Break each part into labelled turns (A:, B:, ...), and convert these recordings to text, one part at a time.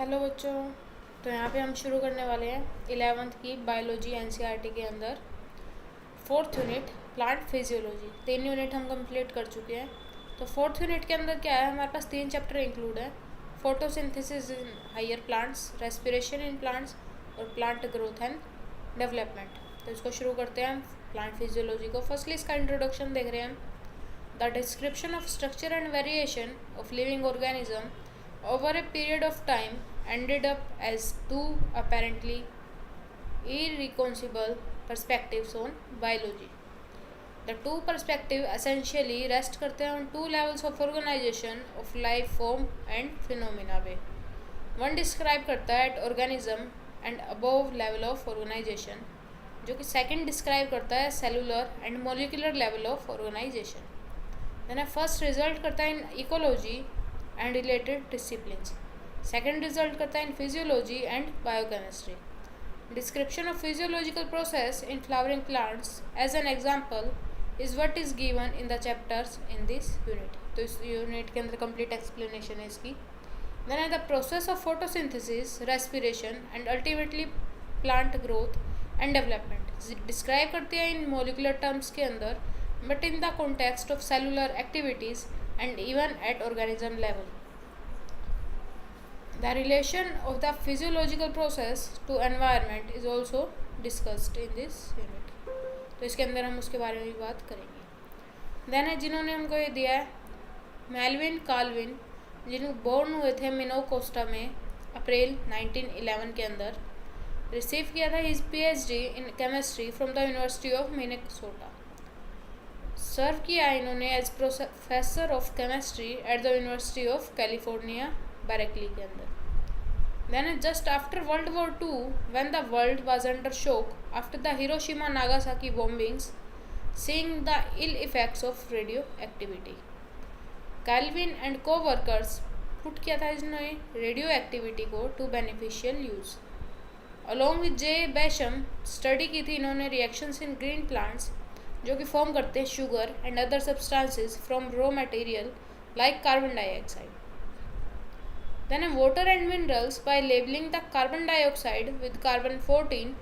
A: Hello बच्चों। तो यहाँ पे हम शुरू करने वाले हैं 11th की बायोलॉजी एनसीईआरटी के अंदर 4th unit plant physiology. 3 unit हम कंप्लीट कर चुके हैं। तो 4th यूनिट के अंदर क्या है, हमारे पास 3 चैप्टर इंक्लूड है। Photosynthesis in higher plants, respiration in plants और प्लांट ग्रोथ एंड डेवलपमेंट। तो इसको शुरू करते हैं हम प्लांट फिजियोलॉजी को। फर्स्टली इसका इंट्रोडक्शन देख रहे हैं हम। The description of structure and variation of living organism over a period of time ended up as two apparently irreconcilable perspectives on biology. The two perspectives essentially rest करते हैं on two levels of organization of life form and phenomena पे. One describe करता है at organism and above level of organization, जो कि second describe करता है cellular and molecular level of organization. Then first result करता है in ecology and related disciplines. Second result करता है in physiology and biochemistry. Description of physiological process in flowering plants as an example is what is given in the chapters in this unit. तो इस unit के अंदर complete explanation है इसकी. Then the process of photosynthesis, respiration and ultimately plant growth and development describe करती है in molecular terms के अंदर, but in the context of cellular activities and even at organism level. The relation of the physiological process to environment is also discussed in this unit. तो इसके अंदर हम उसके बारे में भी बात करेंगे. देन है जिन्होंने हमको ये दिया है मेल्विन कार्विन, जिन्होंने बोर्न हुए थे मिनोकोस्टा में अप्रैल 1911 के अंदर. रिसीव किया था his PhD in chemistry from the university of Minnesota. Serve किया इन्होंने as professor of chemistry at the university of California Berkeley के अंदर. Then just after world war two when the world was under shock after the Hiroshima Nagasaki bombings, seeing the ill effects of radioactivity, Calvin and coworkers put किया था इसने radioactivity को to beneficial use. Along with J बैशम study की थी इन्होंने reactions in green plants जो कि form करते हैं sugar and other substances from raw material like carbon dioxide. Then water and minerals by labelling the carbon dioxide with carbon 14,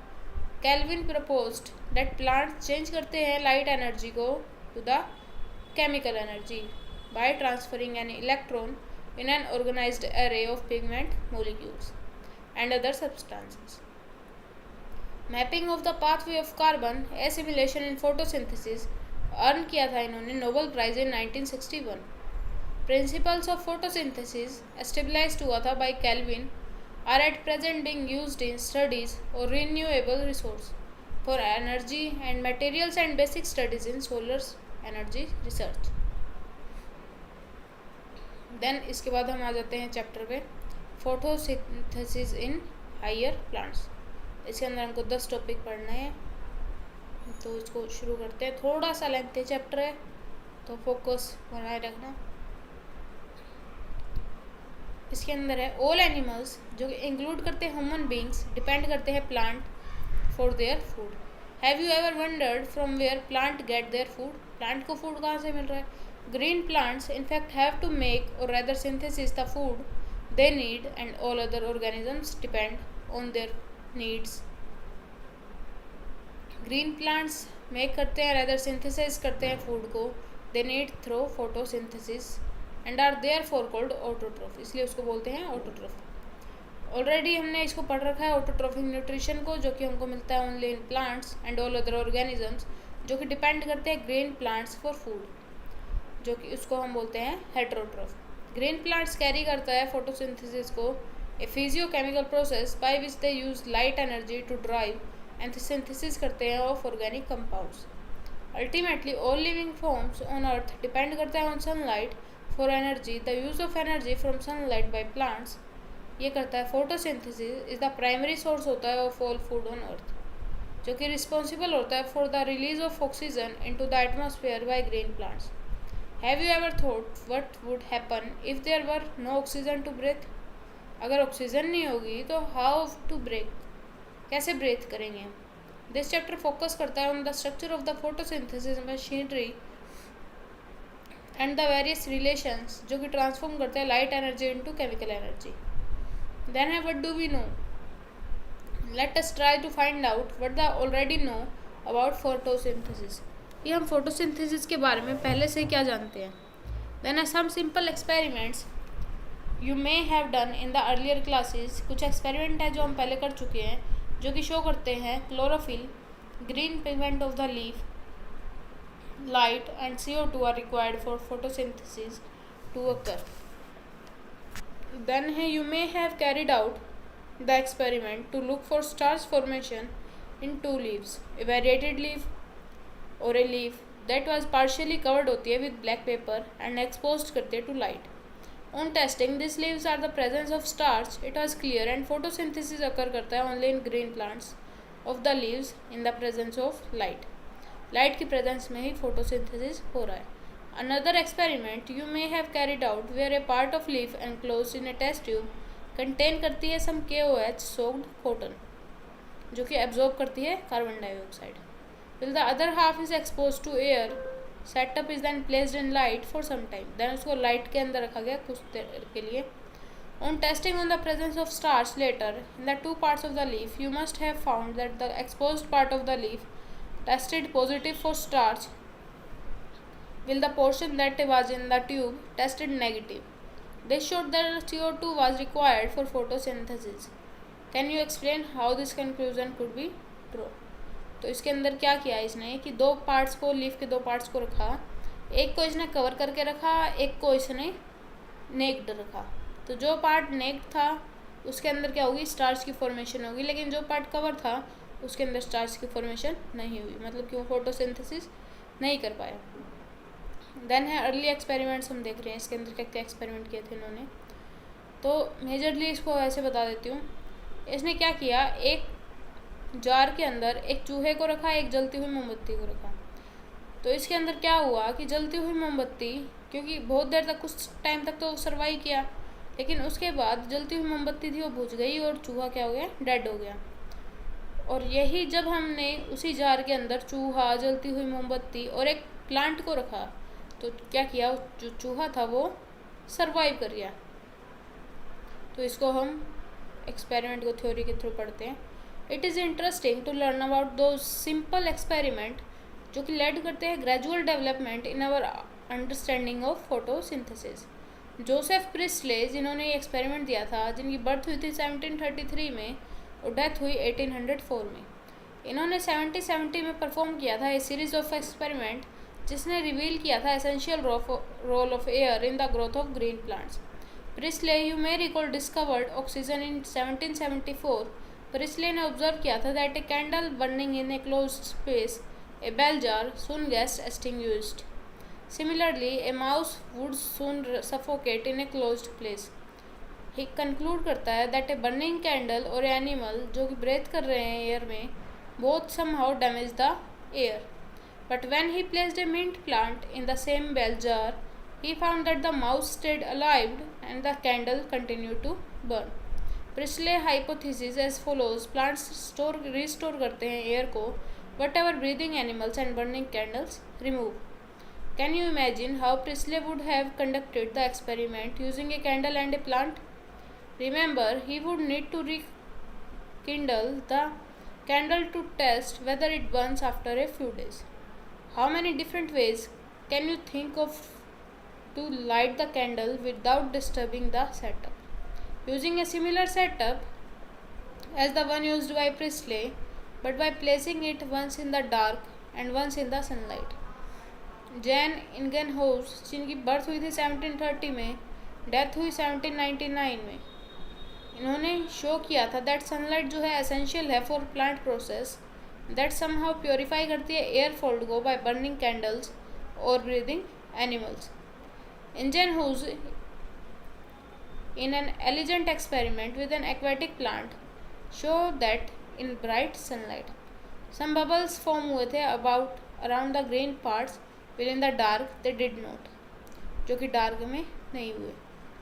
A: Calvin proposed that plants change करते हैं light energy को to the chemical energy by transferring an electron in an organised array of pigment molecules and other substances. Mapping of the pathway of carbon assimilation in photosynthesis earned किया था इन्होंने Nobel prize in 1961. Principles of photosynthesis established हुआ था by Calvin are at present being used in studies और renewable resource for energy and materials and basic studies in solar energy research. Then इसके बाद हम आ जाते हैं चैप्टर पे फोटोसिंथेसिस इन हायर प्लांट्स. इसके अंदर हमको 10 टॉपिक पढ़ना है, तो इसको शुरू करते हैं. थोड़ा सा लेंथी चैप्टर है तो फोकस बनाए रखना. इसके अंदर है ऑल एनिमल्स जो कि इंक्लूड करते हैं ह्यूमन बींग्स डिपेंड करते हैं plant for their food. Have you ever wondered from where plant get their food? Plant को फूड कहाँ से मिल रहा है? Green plants in fact have to make और rather synthesis the food they need and all other organisms depend on their needs. Green plants make करते हैं rather synthesis करते हैं फूड को they need through photosynthesis and are therefore called autotroph, इसलिए उसको बोलते हैं ऑटोट्रॉफ. ऑलरेडी हमने इसको पढ़ रखा है ऑटोट्रॉफिक न्यूट्रिशन को, जो कि हमको मिलता है only in plants and all other organisms जो कि डिपेंड करते हैं ग्रीन प्लांट्स फॉर फूड, जो कि उसको हम बोलते हैं हेटेरोट्रॉफ. ग्रीन प्लांट्स कैरी करता है फोटोसिंथेसिस को a physiochemical process by which they use light energy to drive and synthesis करते हैं of organic compounds. Ultimately all living forms on earth depend करता है on sunlight for energy. The use of energy from sunlight by plants ये करता है photosynthesis is the primary source होता है of all food on earth, जो कि responsible होता है for the release of oxygen into the atmosphere by green plants. Have you ever thought what would happen if there were no oxygen to breathe? अगर ऑक्सीजन नहीं होगी तो how to breathe, कैसे ब्रेथ करेंगे? दिस चैप्टर फोकस करता है on the structure of the photosynthesis machinery and the various relations जो कि ट्रांसफॉर्म करते हैं light energy into chemical energy. Then है what do we know. Let us try to find out what the already know about photosynthesis. कि हम photosynthesis के बारे में पहले से क्या जानते हैं. देन है some simple experiments you may have done in the earlier classes. कुछ एक्सपेरिमेंट है जो हम पहले कर चुके हैं जो कि शो करते हैं chlorophyll, green pigment of the leaf, light and CO2 are required for photosynthesis to occur. Then you may have carried out the experiment to look for starch formation in two leaves, a variated leaf or a leaf that was partially covered होती है with black paper and exposed करते हैं to light. On testing, these leaves are the presence of starch. It was clear and photosynthesis occur करता है only in green plants of the leaves in the presence of light. Light की presence में ही photosynthesis हो रहा है. Another experiment you may have carried out where a part of leaf enclosed in a test tube contain करती है सम KOH soaked cotton जो कि एब्जॉर्ब करती है carbon dioxide. Will the other half is expose to air. Setup is then placed in light for some time. Then उसको light के अंदर रखा गया कुछ देर के लिए. On testing on the presence of starch later in the two parts of the leaf you must have found that the exposed part of the leaf tested positive for starch, while the portion that was in the tube tested negative. This showed that CO2 was required for photosynthesis. Can you explain how this conclusion could be true? तो इसके अंदर क्या किया इसने कि दो parts को, leaf के दो पार्ट्स को रखा. एक को इसने कवर करके रखा, एक को इसने नेक्ड रखा. तो जो पार्ट नेक्ड था उसके अंदर क्या होगी, स्टार्च की फॉर्मेशन होगी, लेकिन जो पार्ट कवर था उसके अंदर स्टार्च की फॉर्मेशन नहीं हुई, मतलब कि वो फोटोसिंथेसिस नहीं कर पाया. देन है अर्ली एक्सपेरिमेंट्स हम देख रहे हैं. इसके अंदर क्या क्या एक्सपेरिमेंट किए थे इन्होंने, तो मेजरली इसको ऐसे बता देती हूँ. इसने क्या किया, एक जार के अंदर एक चूहे को रखा, एक जलती हुई मोमबत्ती को रखा. तो इसके अंदर क्या हुआ कि जलती हुई मोमबत्ती, क्योंकि बहुत देर तक, कुछ टाइम तक तो सर्वाइव किया, लेकिन उसके बाद जलती हुई मोमबत्ती थी वो बुझ गई और चूहा क्या हो गया, डेड हो गया. और यही जब हमने उसी जार के अंदर चूहा, जलती हुई मोमबत्ती और एक प्लांट को रखा, तो क्या किया, जो चूहा था वो सरवाइव कर गया. तो इसको हम एक्सपेरिमेंट को थ्योरी के थ्रू पढ़ते हैं. It is interesting to learn about दो सिंपल एक्सपेरिमेंट जो कि लेड करते हैं gradual development in our understanding of photosynthesis. Joseph Priestley जिन्होंने ये एक्सपेरिमेंट दिया था, जिनकी बर्थ हुई थी 1733 में और डेथ हुई 1804 में. इन्होंने 1770 में परफॉर्म किया था ए सीरीज ऑफ एक्सपेरिमेंट जिसने रिवील किया था essential role of air in the growth of green plants. Priestley, you may recall, discovered oxygen in 1774. Priestley ने ऑब्जर्व किया था that a candle burning in a closed space, a bell jar, soon gets extinguished. Similarly, a mouse would soon suffocate in a closed place. He conclude करता है that a burning candle और animal जो कि breathe कर रहे हैं air में, both somehow damage the air. But when he placed a mint plant in the same bell jar, he found that the mouse stayed alive and the candle continue to burn. Priestley hypothesis as follows. Plants restore करते हैं air को, whatever breathing animals and burning candles remove. Can you imagine how Priestley would have conducted the experiment using a candle and a plant? Remember, he would need to rekindle the candle to test whether it burns after a few days. How many different ways can you think of to light the candle without disturbing the setup? Using a similar setup as the one used by Priestley, but by placing it once in the dark and once in the sunlight. Jan Ingenhousz जिनकी birth हुई थी 1730 में, death हुई 1799 में, इन्होंने show किया था that sunlight जो है एसेंशियल है for plant process, that somehow purify करती है एयर फोल्ड को बाय बर्निंग कैंडल्स और breathing animals. Ingenhousz in an elegant experiment with an aquatic plant show that in bright sunlight some bubbles form हुए थे around the green parts, while in the dark they did not, जो कि dark में नहीं हुए.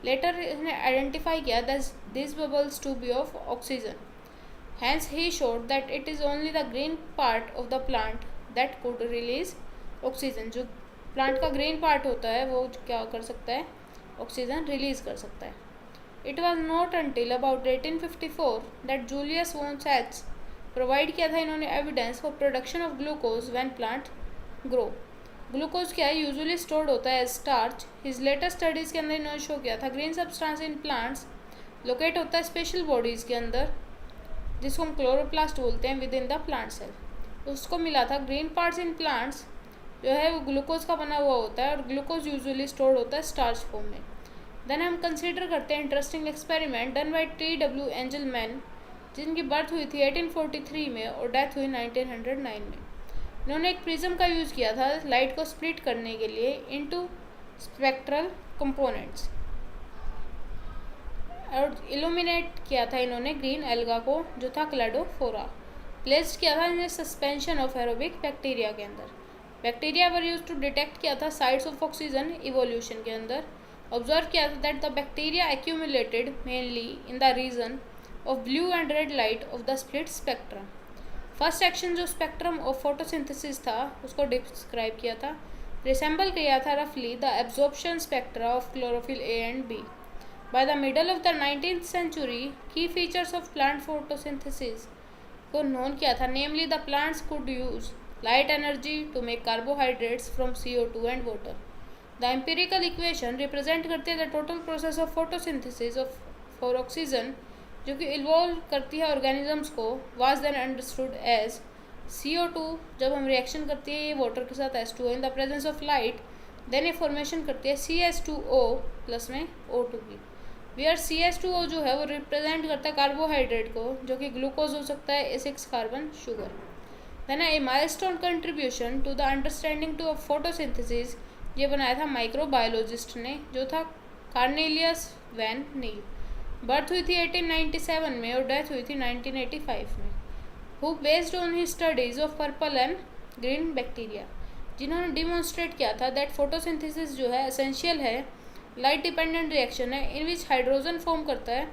A: Later इसने identify किया these bubbles to be of oxygen. Hence he showed that it is only the green part of the plant that could release oxygen. जो plant का green part होता है वो क्या कर सकता है, ऑक्सीजन रिलीज कर सकता है. It was not until about 1854 that Julius von Sachs provide किया था इन्होंने evidence for production of glucose when plant grow. Glucose क्या है, यूजुअली स्टोर्ड होता है as starch. His latest studies के अंदर इन्होंने शो किया था green substance in plants locate होता है स्पेशल बॉडीज़ के अंदर, जिसको हम क्लोरोप्लास्ट बोलते हैं, within the plant cell. उसको मिला था ग्रीन पार्ट्स इन प्लांट्स जो है वो ग्लूकोज का बना हुआ होता है, और ग्लूकोज यूजुअली स्टोर्ड होता है स्टार्च फॉर्म में। देन हम कंसिडर करते हैं interesting experiment done by T.W. Angelman, जिनकी बर्थ हुई थी 1843 में और डेथ हुई 1909 में। इन्होंने एक प्रिज्म का यूज़ किया था लाइट को स्प्लिट करने के लिए इनटू स्पेक्ट्रल कंपोनेंट्स, और इल्यूमिनेट किया था इन्होंने ग्रीन एल्गा को जो था क्लेडोफोरा। प्लेस्ड किया था इन्हें सस्पेंशन ऑफ एरोबिक बैक्टीरिया के अंदर। Bacteria were used to detect किया था साइट्स ऑफ ऑक्सीजन इवोल्यूशन के अंदर। ऑब्जर्व किया था that the bacteria accumulated mainly in the region of blue and red light of the split spectrum. First section जो spectrum of photosynthesis था उसको describe किया था। रिसेंबल किया था रफली the absorption spectra of chlorophyll a and b. By the middle of the 19th century की features of plant photosynthesis को नोन किया था, namely the plants could use light energy to make carbohydrates from CO2 and water. The empirical equation represent करती है the total process of photosynthesis of for oxygen जो कि involve करती है organisms को, was then understood as CO2 जब हम reaction करती है ये वाटर के साथ H2O in the presence of light, then ये फॉर्मेशन करती है CH2O प्लस में O2 की। वेयर CH2O जो है वो रिप्रेजेंट करता है कार्बोहाइड्रेट को जो कि ग्लूकोज हो सकता है A6 carbon sugar. Then a milestone contribution to the understanding to of photosynthesis ये बनाया था माइक्रोबायोलॉजिस्ट ने जो था कार्नेलियस वैन नील। बर्थ हुई थी 1897 में और डेथ हुई थी 1985 में। Who based on he studies of purple and green bacteria, जिन्होंने डिमॉन्स्ट्रेट किया था दैट फोटोसिंथेसिस जो है एसेंशियल है, लाइट डिपेंडेंट रिएक्शन है इन विच हाइड्रोजन फॉर्म करता है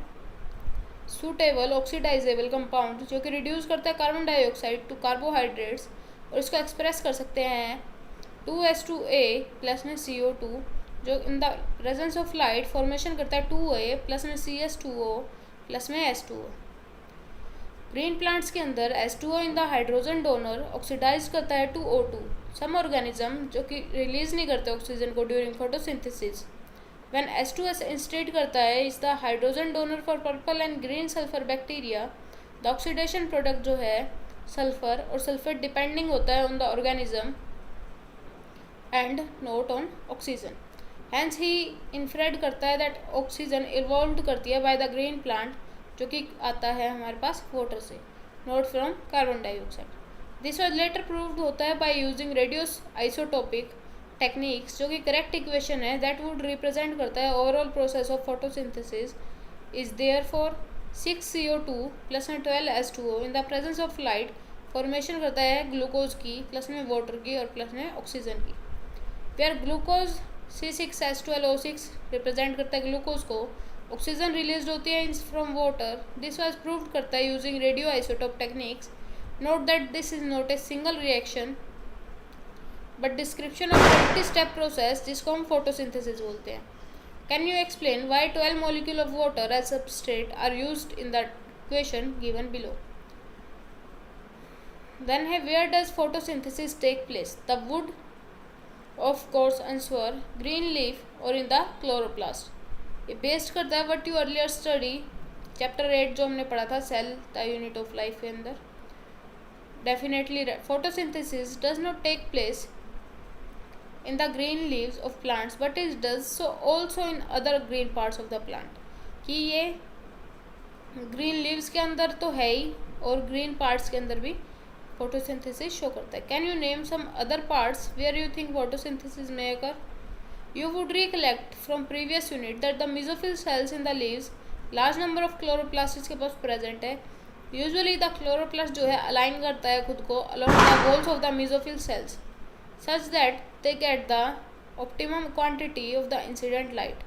A: सूटेबल ऑक्सीडाइजेबल कंपाउंड जो कि रिड्यूस करता है कार्बन डाइऑक्साइड टू कार्बोहाइड्रेट्स, और इसको एक्सप्रेस कर सकते हैं 2H2A प्लस में CO2 जो इन the presence of light formation करता है 2A प्लस में CH2O प्लस में H2O। ग्रीन प्लांट्स के अंदर H2O in the hydrogen donor oxidise करता है 2O2। सम ऑर्गेनिज्म जो कि रिलीज नहीं करते ऑक्सीजन को during photosynthesis, when H2S instead करता है is the hydrogen donor for purple and green sulphur bacteria. The oxidation product जो है सल्फर और सल्फेट डिपेंडिंग होता है on the organism and not on oxygen. Hence he inferred करता है that oxygen evolve करती है बाय द ग्रीन प्लांट जो कि आता है हमारे पास वाटर से, not from carbon dioxide. This was later proved होता है by using radius isotopic techniques जो कि करेक्ट इक्वेशन है दैट वुड रिप्रेजेंट करता है overall process of photosynthesis is therefore 6 CO2 plus में 12 H2O in the presence of light formation करता है ग्लूकोज की प्लस में वाटर की और प्लस में ऑक्सीजन की। वेयर ग्लूकोज C6H12O6 रिप्रेजेंट करता है ग्लूकोज को, ऑक्सीजन रिलीज होती है from water. This was proved करता है using radioisotope techniques. Note that this is not a single reaction but description of multi step process जिसको हम फोटोसिंथेसिस बोलते हैं। Can you explain why 12 molecule of water as substrate are used in the equation given below. Then है where does photosynthesis take place, the would of course answer green leaf और in the chloroplast. ये based करता है what you earlier study chapter 8 जो हमने पढ़ा था cell the unit of life के अंदर। Definitely photosynthesis does not take place in the green leaves of plants but it does so also in other green parts of the plant, कि ये green leaves के अंदर तो है ही और green parts के अंदर भी photosynthesis शो करता है। Can you name some other parts where you think photosynthesis may occur? You would recollect from previous unit that the mesophyll cells in the leaves large number of chloroplasts इसके पास present है। Usually the chloroplast जो है align करता है खुद को along the walls of the mesophyll cells such that they get the optimum quantity of the incident light.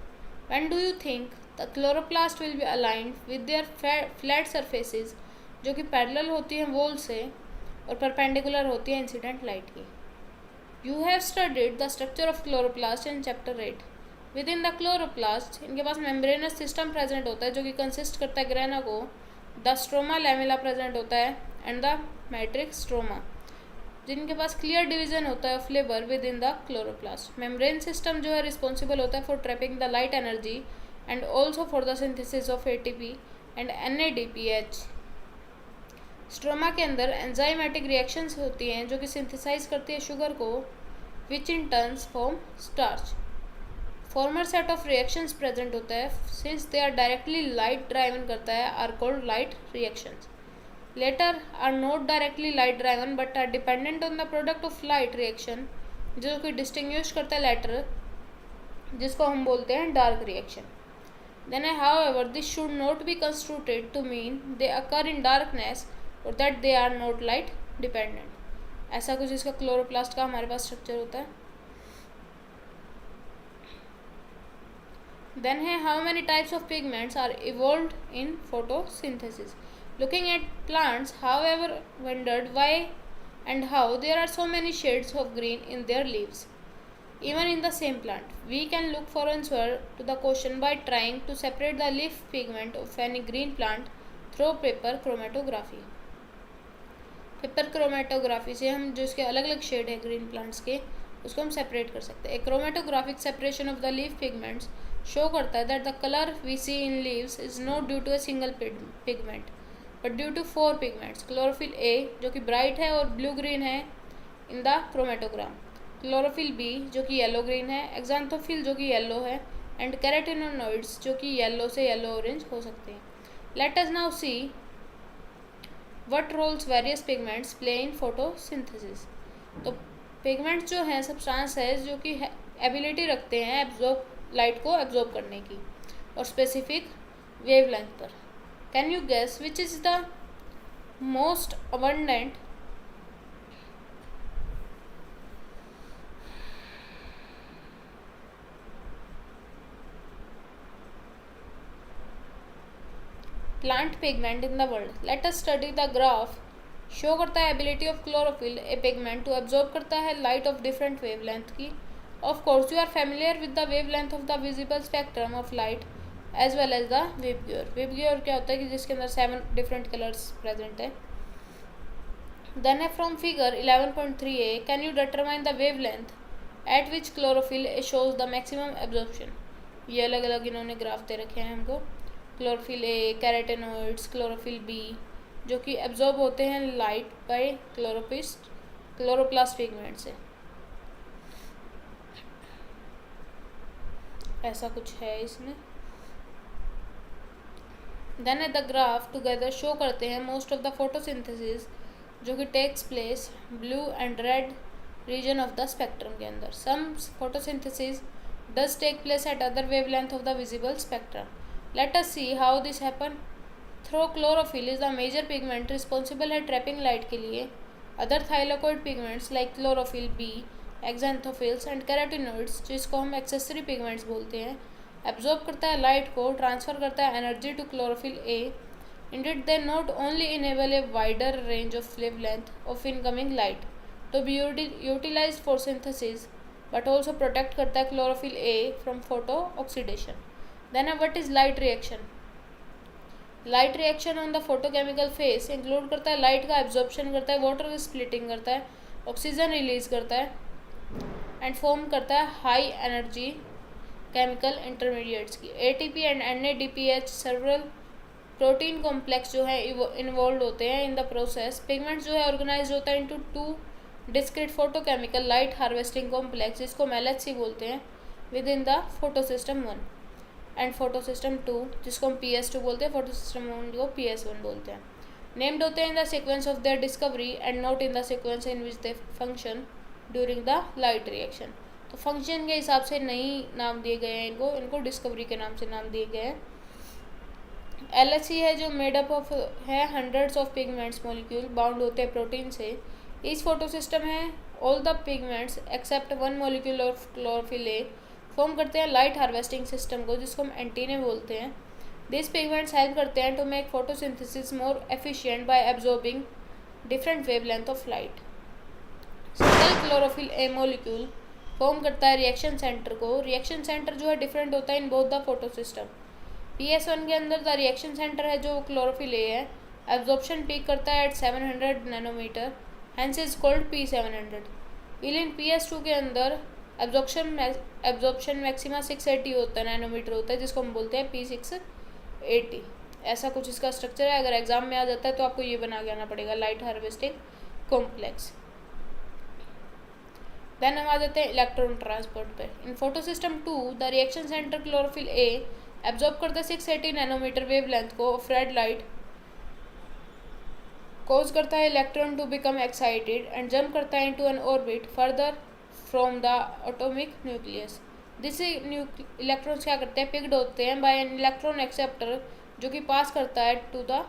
A: When do you think the chloroplast will be aligned with their flat surfaces जो कि parallel होती हैं wall से और perpendicular होती है incident light की। You have studied the structure of chloroplast in chapter 8. With in the chloroplast इनके पास मेम्ब्रेनस सिस्टम प्रेजेंट होता है जो कि कंसिस्ट करता है ग्रेना को, द स्ट्रोमा लैमेला प्रेजेंट होता है एंड द मैट्रिक्स स्ट्रोमा, जिनके पास क्लियर डिवीजन होता है of labour with in the chloroplast. Membrane system जो है रिस्पॉन्सिबल होता है for trapping the light energy and also for the synthesis of ATP and NADPH। Stroma के अंदर एंजाइमेटिक रिएक्शंस होती हैं जो कि सिंथेसाइज करती है शुगर को, which in turns form starch. Former set of reactions present होता है since they are directly light driven करता है are called light reactions. Latter are not directly light driven but are dependent on the product of light reaction, जो कि distinguish करता है letter, जिसको हम बोलते हैं dark reaction. Then however this should not be construed to mean they occur in darkness or that they are not light dependent। ऐसा कुछ इसका क्लोरोप्लास्ट का हमारे पास स्ट्रक्चर होता है। Then how many types of pigments are evolved in photosynthesis? Looking at plants, however, wondered why and how there are so many shades of green in their leaves. Even in the same plant, we can look for answer to the question by trying to separate the leaf pigment of any green plant through paper chromatography। Paper chromatography से हम जो इसके अलग अलग shade है green plants के, उसको हम सेपरेट कर सकते हैं। Chromatographic separation of the leaf pigments show करता है that the colour we see in leaves is not due to a single pigment but due to 4 pigments. Chlorophyll A जो कि ब्राइट है और ब्लू ग्रीन है in the chromatogram, chlorophyll B जो कि yellow green है, एक्सांथोफिल जो कि येलो है, एंड कैरोटीनोइड्स जो कि येलो से येलो ऑरेंज हो सकते हैं। Let us now see what roles various pigments play in photosynthesis. तो पिगमेंट्स जो हैं सब्सटेंस है जो कि एबिलिटी रखते हैं एब्जॉर्ब लाइट को एब्जॉर्ब करने की और स्पेसिफिक वेवलेंथ पर। Can you guess which is the most abundant plant pigment in the world? Let us study the graph. Show करता है ability of chlorophyll a pigment to absorb करता है light of different wavelength की। Of course you are familiar with the wavelength of the visible spectrum of light as well as the VIBGYOR. VIBGYOR क्या होता है कि जिसके अंदर 7 different colours present है। देन है from figure 11.3a can you determine the wavelength eight which chlorophyll shows the maximum absorption. ये अलग अलग इन्होंने ग्राफ दे रखे हैं हमको। Chlorophyll A, carotenoids, chlorophyll B जो कि एब्जॉर्ब होते हैं लाइट बाय क्लोरोप्लास्ट पिगमेंट से। ऐसा कुछ है इसमें। Then the graph together show करते हैं मोस्ट ऑफ द फोटोसिंथेसिस जो कि takes place blue and red region of the spectrum के अंदर। Some photosynthesis does take place at other wavelength of the visible spectrum. Let us see how this happen. Through chlorophyll is the major pigment responsible है trapping light के लिए। Other thylakoid pigments like chlorophyll B, xanthophylls and carotenoids जिसको हम accessory pigments बोलते हैं, absorb करता है light को, transfer करता है energy to chlorophyll A. Indeed, they not only enable a wider range of wavelength of incoming light to be utilized for synthesis, but also protect करता है chlorophyll A from photo oxidation. Then what is light reaction? Light reaction on the photochemical face include करता है light का absorption करता है, water की splitting करता है, ऑक्सीजन रिलीज करता है एंड फॉर्म करता है हाई एनर्जी केमिकल इंटरमीडिएट्स की। ATP and NADPH several protein complex जो है इन्वॉल्व होते हैं इन द प्रोसेस। पिगमेंट्स जो है ऑर्गेनाइज होता है into 2 discrete photochemical light harvesting complex जिसको MLHC बोलते हैं within the photosystem 1 and photosystem 2 जिसको हम PS2 बोलते हैं, फोटोसिस्टम 1 को PS1 बोलते हैं। नेम्ड होते हैं in the sequence of their discovery and not in the sequence in which they function during the light reaction. तो फंक्शन के हिसाब से नहीं नाम दिए गए हैं इनको डिस्कवरी के नाम से नाम दिए गए हैं। LHC है जो मेड अप ऑफ है hundreds of pigments molecule bound होते हैं प्रोटीन से। इस फोटोसिस्टम है all the pigments except 1 molecule of chlorophyll a form करते हैं लाइट हार्वेस्टिंग सिस्टम को जिसको हम एंटीने बोलते हैं। दिस पिगमेंट्स हेल्प करते हैं to make photosynthesis more efficient by absorbing different wavelength of light. Single chlorophyll a molecule form करता है रिएक्शन सेंटर को। रिएक्शन सेंटर जो है डिफरेंट होता है in both the photo system. PS1 के अंदर द रिएक्शन सेंटर है जो क्लोरोफिल ए है, एब्जॉर्प्शन पीक करता है at 700 nanometre, hence is called P700। In PS2 के अंदर एब्जॉर्प्शन मैक्सिमा 680 होता है, नैनोमीटर होता है, जिसको हम बोलते हैं P680। ऐसा कुछ इसका स्ट्रक्चर है। अगर एग्जाम में आ जाता है तो आपको ये बना के आना पड़ेगा, लाइट हार्वेस्टिंग कॉम्प्लेक्स। देन हम आ जाते हैं इलेक्ट्रॉन ट्रांसपोर्ट पे। In photosystem 2 the reaction centre chlorophyll A absorb करता है 680 नैनोमीटर वेवलेंथ को ऑफ रेड लाइट, कॉज करता है electron to become excited and jump करता है into an orbit further from the atomic nucleus. This electrons क्या करते हैं, पिक्ड होते हैं बाय एन इलेक्ट्रॉन एक्सेप्टर, जो कि पास करता है to the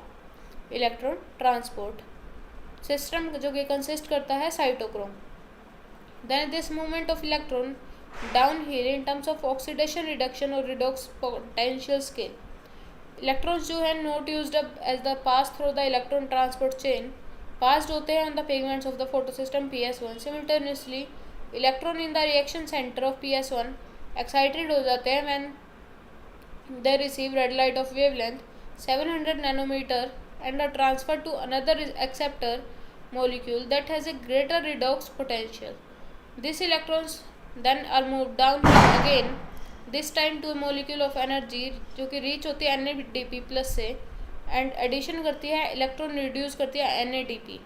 A: electron transport system, जो कि कंसिस्ट करता है cytochrome. Then this movement of electron downhill in terms of oxidation reduction और रिडॉक्स पोटेंशियल स्केल। इलेक्ट्रॉन्स जो है not used up as the pass through the electron transport chain passed होते हैं on the pigments of the photo system PS1। Simultaneously electron in the reaction centre of PS1 excited हो जाते हैं when they receive red light of wavelength 700 nanometer and are transferred to another acceptor molecule that has a greater redox potential. These electrons then are moved down again, this time to a molecule of energy जो कि reach होती है NADP plus से and addition करती है electron reduce करती है NADP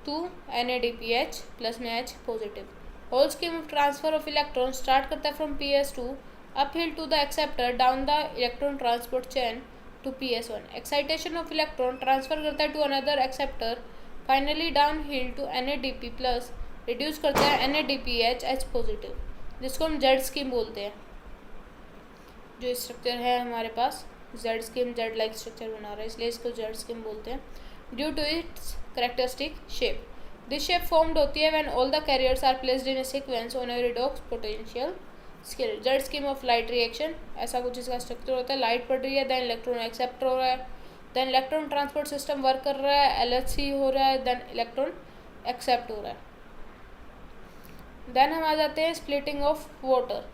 A: to NADPH plus में H positive. Whole scheme of transfer of electron start करता है from PS2 uphill to the acceptor down the electron transport chain to PS1. Excitation of electron transfer करता है to another acceptor, finally downhill to NADP plus reduce करता है NADPH H positive, जिसको हम Z scheme बोलते हैं। जो structure है हमारे पास Z scheme, Z like structure बना रहा है, इसलिए इसको Z स्कीम बोलते हैं। Due to its characteristic shape, this shape formed होती है when all the carriers are placed in a sequence on a redox potential scale. Z scheme of light reaction, ऐसा कुछ इसका स्ट्रक्चर होता है। लाइट पड़ रही है, देन इलेक्ट्रॉन एक्सेप्ट हो रहा है, then electron transport system work कर रहा है, LHC हो रहा है, देन इलेक्ट्रॉन एक्सेप्ट हो रहा है। देन हम आ जाते हैं splitting of water.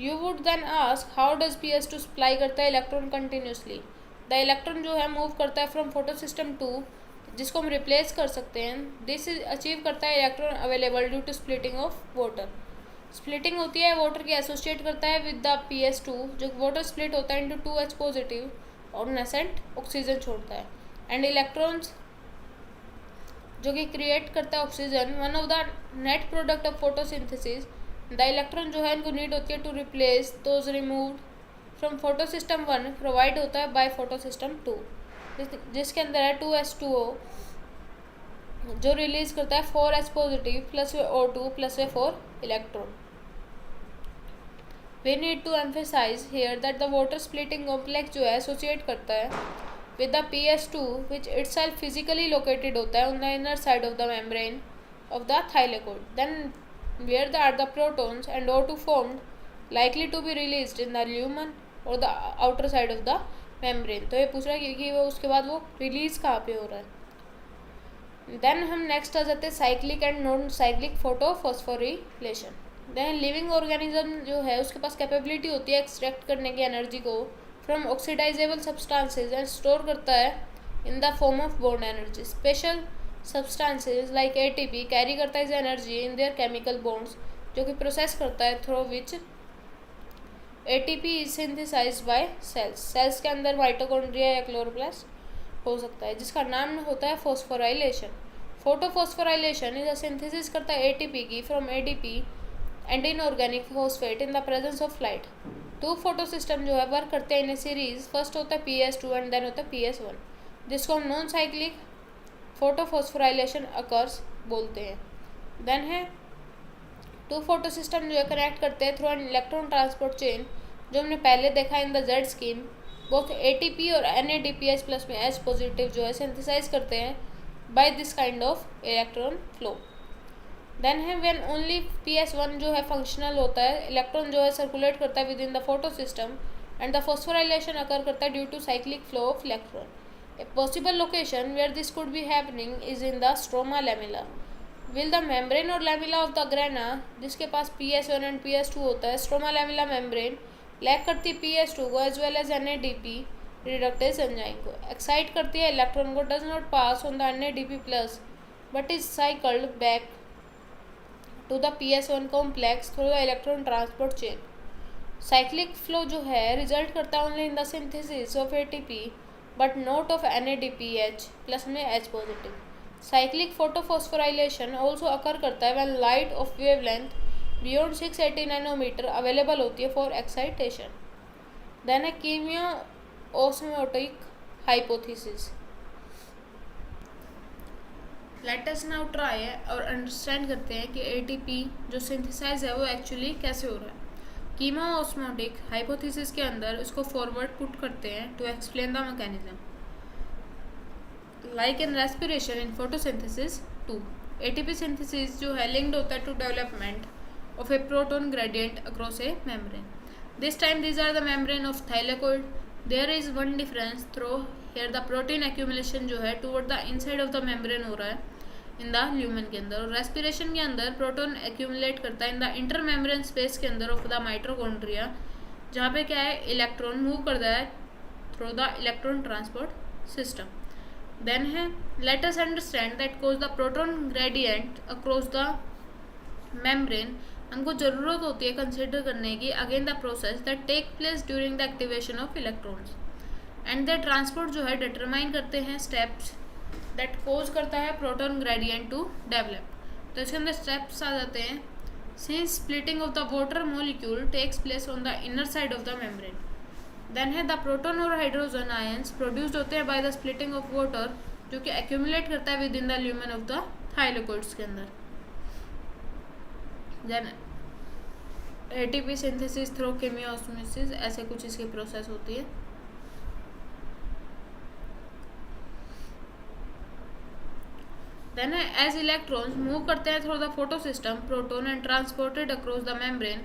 A: You would then ask how does PS2 supply करता है इलेक्ट्रॉन कंटिन्यूसली। द इलेक्ट्रॉन जो है मूव करता है फ्रॉम फोटो सिस्टम 2, जिसको हम रिप्लेस कर सकते हैं। दिस अचीव करता है electron available due to splitting of water. Splitting होती है वाटर की, एसोसिएट करता है विद द PS2, जो वाटर स्प्लिट होता है इनटू 2H पॉजिटिव और नेसेंट ऑक्सीजन छोड़ता है। एंड इलेक्ट्रॉन्स जो कि क्रिएट करता है oxygen, one of the net product of photosynthesis. The electron जो है इनको नीड होती है to replace those removed from photo system 1, provide होता है बाय फोटो सिस्टम 2, जिसके अंदर है 2H2O, जो रिलीज करता है 4H पॉजिटिव प्लस वे O2 प्लस वे 4 electron. We need to emphasise here that the water splitting complex जो है एसोसिएट करता है with the PS2, which itself physically located होता है on the inner side of the membrane of the thylakoid. Then where are the protons and O2 formed likely to be released in the lumen और the outer side of the membrane. तो ये पूछ रहा है कि वो उसके बाद वो रिलीज कहाँ पे हो रहा है। देन हम नेक्स्ट आ जाते हैं cyclic and non cyclic photophosphorylation. Then living organism जो है उसके पास कैपेबिलिटी होती है एक्सट्रैक्ट करने की एनर्जी को from oxidisable substances and store करता है in the form of bond energy. Special substances like ATP carry करता है इस energy in their chemical bonds, जो कि प्रोसेस करता है through which ATP is synthesised by cells. Cells के अंदर माइटोकॉन्ड्रिया या क्लोरोप्लास्ट हो सकता है, जिसका नाम होता है phosphorylation. Photophosphorylation is a synthesis करता है ATP की from ADP and inorganic phosphate in the presence of light. 2 photo system जो है वर्क करते हैं इन ए सीरीज। फर्स्ट होता है PS2 एंड देन होता है PS1, जिसको हम नॉन साइक्लिक फोटोफॉस्फोराइलेशन अकर्स बोलते हैं। देन है 2 फोटो सिस्टम जो है कनेक्ट करते हैं through an electron transport chain, जो हमने पहले देखा in the Z scheme. Both ATP और NADPH प्लस में H पॉजिटिव जो है सिंथेसाइज करते हैं by this kind of electron flow. Then है व्हेन ओनली PS1 जो है फंक्शनल होता है, इलेक्ट्रॉन जो है सर्कुलेट करता है within the photo system and the phosphorylation occur करता है due to cyclic flow of electron. A possible location where this could be happening is in the stroma lamella. Will the membrane और lamella of the grana, जिसके पास PS1 and PS2 होता है, stroma lamella membrane lack करती है PS2 को as well as NADP reductase enzyme को, excite करती है इलेक्ट्रॉन को, does not pass on the NADP plus but is cycled back to the PS1 complex through the electron transport chain. Cyclic flow जो है result करता है only in the synthesis of ATP but not of NADPH plus में H positive. Cyclic photophosphorylation also occur करता है when light of wavelength beyond 680 nanometre available होती है for excitation. Then है chemiosmotic hypothesis. Let us now try और understand करते हैं कि ATP जो सिंथेसाइज है वो एक्चुअली कैसे हो रहा है। कीमो ऑस्मोटिक हाइपोथेसिस के अंदर इसको फॉरवर्ड पुट करते हैं to explain the mechanism. Like in respiration in photosynthesis too, ATP synthesis जो है लिंक्ड होता है to development of a proton gradient across a membrane. This time these are the membrane of thylakoid. There is one difference through here the protein accumulation जो है toward the inside of the membrane हो रहा है in the lumen के अंदर, और respiration के अंदर proton accumulate करता है in the intermembrane space के अंदर of the mitochondria, जहाँ पे क्या है इलेक्ट्रॉन मूव करता है through the electron transport system. Then है let us understand that cause the proton gradient across the membrane, हमको ज़रूरत होती है कंसिडर करने की again the process that take place during the activation of electrons and the transport जो है determine करते हैं स्टेप्स दैट कोज करता है प्रोटॉन ग्रेडियंट टू डेवलप। तो इसके अंदर स्टेप्स आ जाते हैं। Since splitting of the water molecule takes place on the inner side of the membrane, then है द प्रोटॉन और हाइड्रोजन आयंस प्रोड्यूस्ड होते हैं by the splitting of water, जो कि एक्यूमुलेट करता है within the lumen of the thylakoids के अंदर। Then ATP synthesis through chemiosmosis, ऐसे कुछ इसकी प्रोसेस होती है। देन एज इलेक्ट्रॉन्स मूव करते हैं through the photo system proton and transported across the membrane,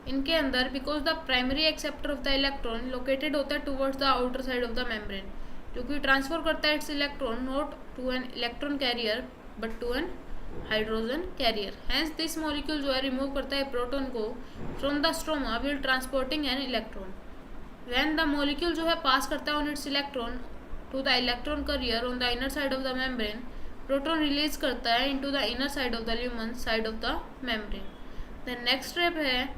A: इनके अंदर because the primary acceptor of the electron located होता है towards the outer side of the membrane, जो कि ट्रांसफर करता है its electron not to an electron carrier but to an hydrogen carrier. Hence this molecule जो है remove करता है प्रोटॉन को from the stroma will transporting an electron. When the molecule जो है पास करता है on its electron to the electron carrier on the inner side of the membrane, proton release करता है into the inner side of the lumen side of the membrane. The next step है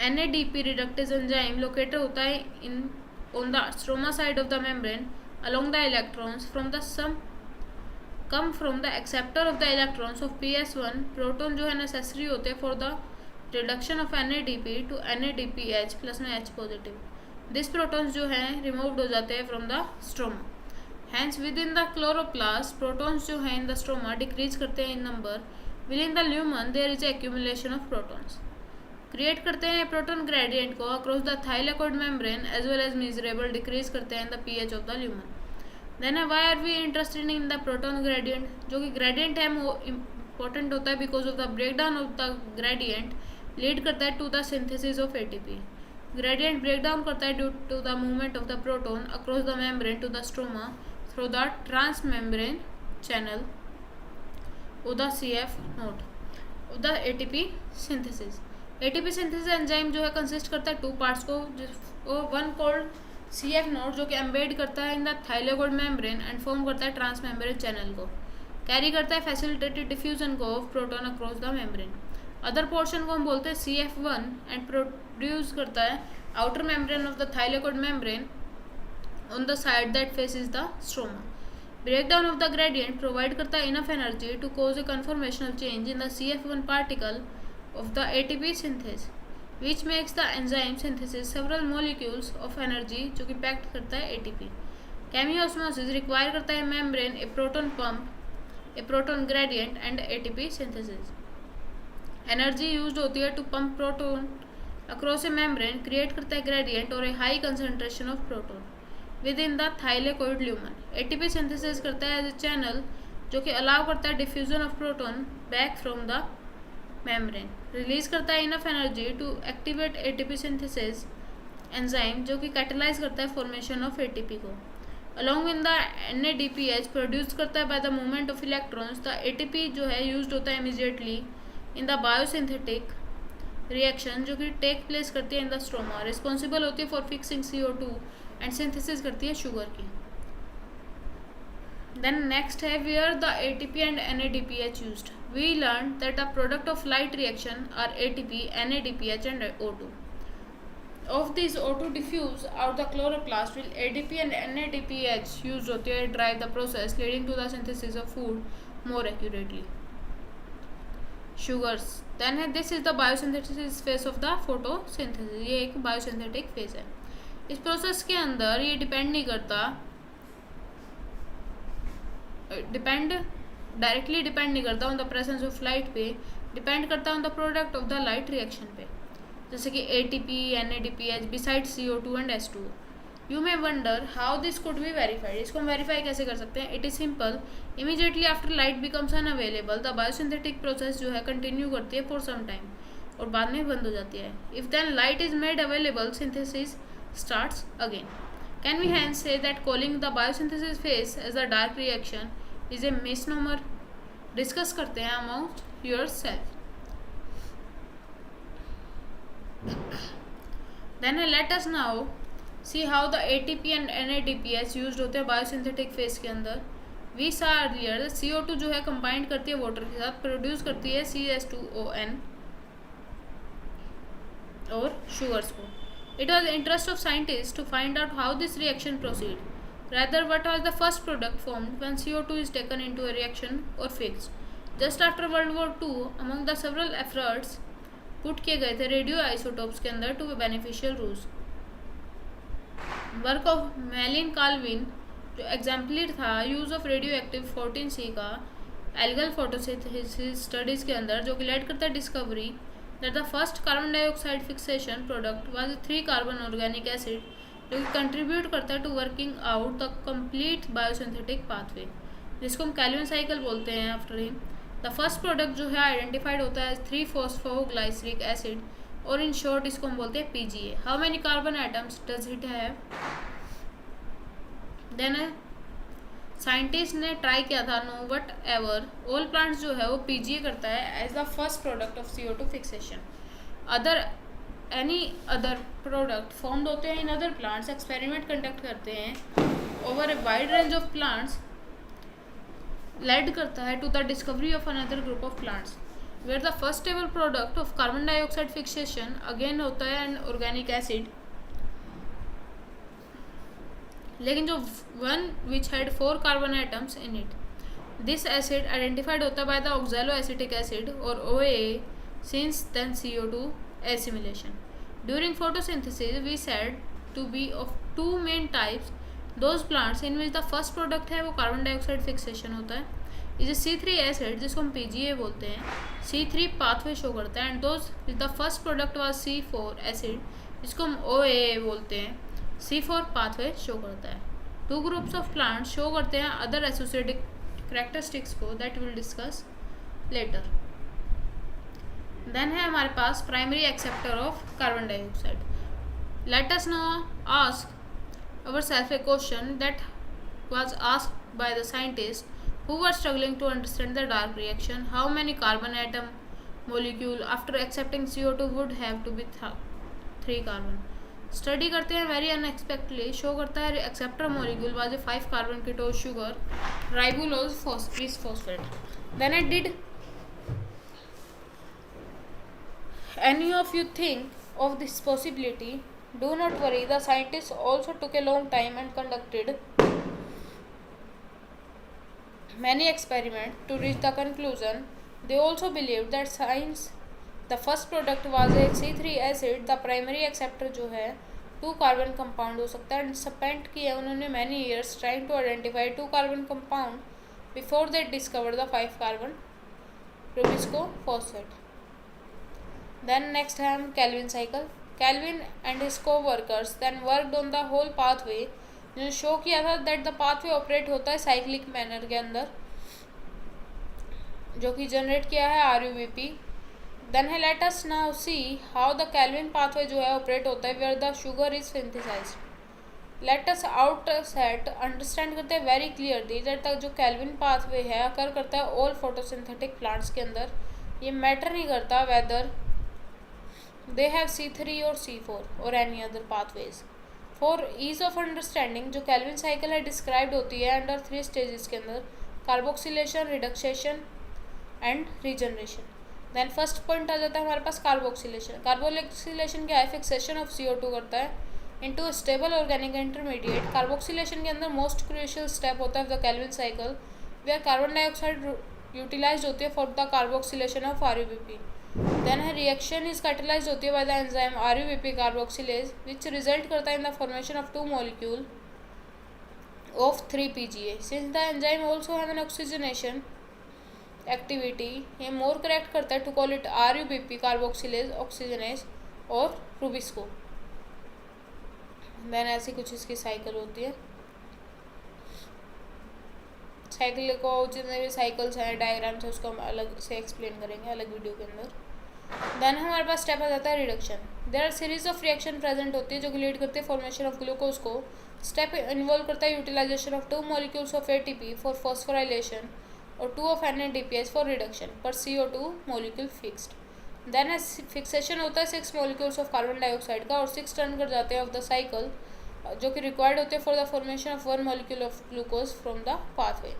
A: NADP reductase enzyme located होता है in on the stroma side of the membrane along the electrons from the some come from the acceptor of the electrons of PS1। Proton जो है necessary होते हैं for the reduction of NADP to NADPH plus में H positive. This protons जो हैं removed हो जाते हैं from the stroma. Hence within the chloroplast protons जो हैं इन द स्ट्रोमा डिक्रीज करते हैं in number. Within the lumen there is accumulation of protons, create करते हैं प्रोटॉन ग्रेडियंट को across the thylakoid membrane as well as measurable decrease करते हैं the pH of the lumen. Then why are we interested in the proton gradient, जो कि gradient है वो important होता है because of the breakdown of the gradient lead करता है to the synthesis of ATP। Gradient breakdown करता है due to the movement of the proton across the membrane to the stroma through the transmembrane channel और the CF node of the ATP synthesis. ATP synthesis enzyme जो है consist करता है two parts को, one called CF node जो कि embed करता है in the thylakoid membrane and form करता है ट्रांस मेम्ब्रेन चैनल को, कैरी करता है फैसिलिटेटेड डिफ्यूजन को of proton across the membrane. Other portion को हम बोलते हैं CF1 एंड प्रोड्यूस करता है outer membrane of the thylakoid membrane on the side that faces the stroma. Breakdown of the gradient provide करता है enough energy to cause a conformational change in the CF1 particle of the ATP synthase which makes the enzyme synthesis several molecules of energy, जो कि pact करता है ATP। Chemiosmosis require करता है membrane, a proton pump, a proton gradient and ATP synthesis। Energy use होती है to pump proton across a membrane, create करता है ग्रेडियंट और a high concentration of proton within the thylakoid lumen. ATP synthesis करता है as a channel, जो कि allow करता है diffusion of proton back from the membrane. Release करता है enough energy to activate ATP synthesis enzyme, जो कि कैटलाइज करता है फॉर्मेशन ऑफ ATP को। Along with the NADPH produce करता है by the movement of electrons. The ATP जो है यूज होता है immediately in the biosynthetic reaction जो कि टेक प्लेस करती है इन द स्ट्रोमा, रिस्पॉन्सिबल होती है for fixing CO2 and synthesis करती है शुगर की। देन नेक्स्ट है where the ATP and NADPH used. We learn that the product of light reaction are ATP, NADPH and O2. Of these, O2 diffuse out the chloroplast, while ADP and NADPH used होते हैं drive the process leading to the synthesis of food more accurately. Sugars. Then this is the biosynthesis phase of the photosynthesis. ये एक biosynthetic phase है। इस process के अंदर ये depend नहीं करता, डायरेक्टली डिपेंड नहीं करता on the presence of light पे, डिपेंड करता है on the product of the light reaction पे, जैसे कि ATP, NADPH beside CO2 and H2O. You may wonder how this could be verified. इसको हम वेरीफाई कैसे कर सकते हैं? It is simple. Immediately after light becomes unavailable the biosynthetic process जो है कंटिन्यू करती है फॉर सम टाइम और बाद में बंद हो जाती है। If then light is made available synthesis starts again. Can we hence say that calling the biosynthesis phase as a dark reaction is a misnomer. Discuss करते हैं amongst yourself. Then let us now see how the ATP and NADPH used होते हैं biosynthetic phase के अंदर। We saw earlier CO2 जो है combine करती है वाटर के साथ, प्रोड्यूस करती है CH2ON और शुगर्स को। It was interest of scientists to find out how this reaction proceed. Rather, what was the first product formed when CO2 is taken into a reaction or fixed? Just after World War II, among the several efforts put किए गए थे radioisotopes के अंदर to beneficial use. Work of Melvin Calvin जो exemplar था use of radioactive 14C का algal photosynthesis studies के अंदर, जो कि लेड करता है discovery that the first carbon dioxide fixation product was 3 carbon organic acid, जो कि कंट्रीब्यूट करता है to working out the complete biosynthetic pathway, जिसको हम कैल्विन साइकिल बोलते हैं after him. The first product जो है आइडेंटिफाइड होता है 3-फॉस्फोग्लाइसरिक एसिड और इन शॉर्ट इसको हम बोलते हैं PGA। How many carbon atoms does it have? Then scientist ने ट्राई किया था know what ever all plants जो है वो PGA करता है as the first product of CO2 fixation. Any other product formed होते हैं in other plants. Experiment conduct करते हैं over a wide range of plants, led करता है to the discovery of another group of plants where the first ever product of carbon dioxide fixation again होता है an organic acid, लेकिन जो one which had 4 carbon atoms in it. This acid identified होता है by the oxaloacetic acid और OAA since then CO2 assimilation. During photosynthesis we said to be of 2 main types. Those plants in which the first product है वो carbon dioxide fixation होता है is C3 acid, जिसको हम PGA बोलते हैं, C3 pathway show करता है, and those which the first product was C4 acid, जिसको हम OAA बोलते हैं, C4 पाथवे शो करता है। 2 ग्रुप्स ऑफ प्लांट्स शो करते हैं अदर एसोसिएटेड कैरेक्टरिस्टिक्स को that will discuss later. Then है हमारे पास primary acceptor of carbon dioxide. Let us now ask ourselves a question that was asked by the scientists who were struggling to understand the dark reaction. How many carbon atom molecule after accepting CO2 would have to be 3 carbon? Study करते हैं very unexpectedly show करता है acceptor molecule was a 5 carbon ketose sugar ribulose phosphate. Then I did any of you think of this possibility? Do not worry, the scientists also took a long time and conducted many experiments to reach the conclusion. They also believed that since the first product was a C3 acid, the primary acceptor जो है 2 carbon compound हो सकता है। Spend किया उन्होंने many years trying to identify 2 carbon compound before they discovered the 5 carbon rubisco phosphate. Then next है हम Calvin cycle. Calvin and his co-workers then worked on the whole pathway, जिन्होंने show किया था दैट द पाथवे ऑपरेट होता है cyclic manner के अंदर, जो कि जनरेट किया है RUBP। देन है let us now see how the Calvin pathway जो है ऑपरेट होता है where the sugar is synthesised. Let us outset understand करते हैं वेरी क्लियरली दैट तक जो कैल्विन पाथवे है अकर करता है ऑल फोटोसिंथेटिक प्लांट्स के अंदर। ये मैटर नहीं करता वेदर दे हैव C3 और C4 और any other pathways. For ease of understanding जो कैल्विन साइकिल है डिस्क्राइब्ड होती है अंडर 3 स्टेजेस के अंदर, carboxylation, reduction and regeneration. Then first point आ जाता है हमारे पास कार्बोक्सिलेशन। कार्बोक्सिलेशन क्या है? फिक्सेशन ऑफ CO2 करता है into stable organic intermediate. Carboxylation के अंदर मोस्ट क्रूशियल स्टेप होता है the Calvin cycle where carbon dioxide utilise होती है for the carboxylation of RuBP। Then है रिएक्शन इज कैटलाइज होती है by the enzyme RuBP carboxylase which result करता है in the formation of 2 molecule of 3 PGA। Since the enzyme also have an oxygenation activity, ये more correct करता है to call it RuBP carboxylase oxygenase और rubisco. Then ऐसी कुछ इसकी cycle होती है। साइकिल को जितने भी साइकिल्स हैं डायग्राम्स है उसको हम अलग से एक्सप्लेन करेंगे अलग वीडियो के अंदर। देन हमारे पास स्टेप आ जाता है reduction. There are series of reaction present होती है जो कि लीड करती है फॉर्मेशन ऑफ ग्लूकोज को। स्टेप इन्वॉल्व करता है utilisation of 2 molecules of ATP for phosphorylation और 2 ऑफ NADPH फॉर रिडक्शन पर CO2 molecule fixed. Then fixation होता है 6 मॉलिक्यूल्स ऑफ कार्बन डाइऑक्साइड का और 6 टर्न कर जाते हैं ऑफ द साइकिल जो कि रिक्वायर्ड होते हैं for the formation of 1 molecule of glucose from the pathway.